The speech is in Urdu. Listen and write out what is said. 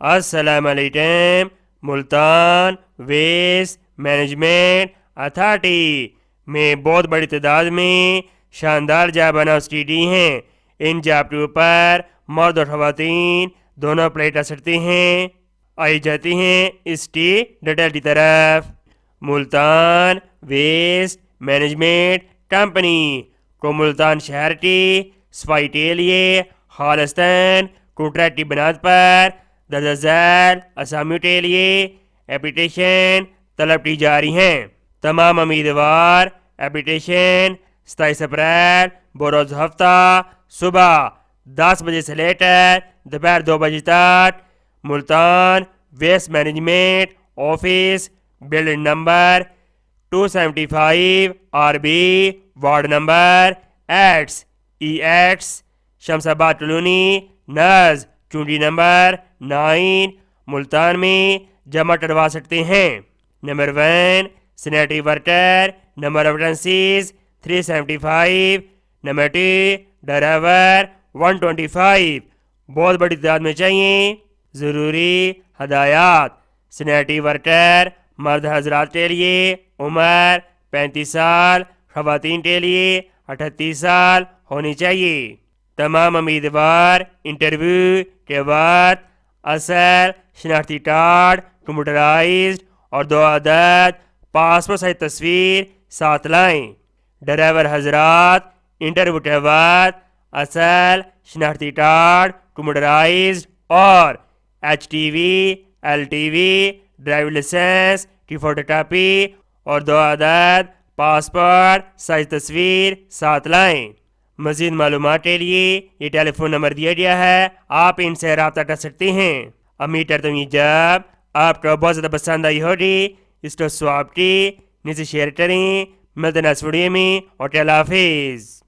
السلام علیکم۔ ملتان ویسٹ مینجمنٹ اتھارٹی میں بہت بڑی تعداد میں شاندار جاب اناؤنسٹی ہیں۔ ان جاب کے اوپر مرد اور خواتین دونوں اپلائی کر سکتے ہیں۔ آئی جاتی ہیں اس کی ڈیٹیل کی طرف۔ ملتان ویسٹ مینجمنٹ کمپنی کو ملتان شہر کی صفائی کے لیے خالصتاً کنٹریکٹ کی بنیاد پر درج ذیل اسامیوں کے لیے اپلیکیشن طلب کی جا رہی ہیں۔ تمام امیدوار اپلیکیشن 27 اپریل بروز ہفتہ صبح 10 بجے سے لے کر دوپہر 2 بجے تک Multan waste management office building number 275 RB ward number EX Shamsabad colony near Chungi number 9 Multan میں جمع کروا سکتے ہیں۔ Number 1 sanitary worker, number of vacancies 375، number 2 driver 125۔ بہت بڑی تعداد میں چاہیے۔ ضروری ہدایات: سینیٹری ورکر مرد حضرات کے لیے عمر 35 سال، خواتین کے لیے 38 سال ہونی چاہیے۔ تمام امیدوار انٹرویو کے وقت اصل شناختی کارڈ کمپیوٹرائزڈ اور 2 عدد پاسپورٹ سائز تصویر ساتھ لائیں۔ ڈرائیور حضرات انٹرویو کے وقت اصل شناختی کارڈ کمپیوٹرائزڈ اور HTV LTV ڈرائیور لائسنس کی فوٹو کاپی اور 2 عدد پاسپورٹ سائز تصویر ساتھ لائیں۔ مزید معلومات کے لیے یہ ٹیلی فون نمبر دیا گیا ہے، آپ ان سے رابطہ کر سکتے ہیں۔ امید کرتا ہوں یہ جاب آپ کو بہت زیادہ پسند آئی ہوگی۔ اس کو سواب کی نیچے شیئر کریں۔ ملتے ہیں نیکسٹ ویڈیو میں، اور اللہ حافظ۔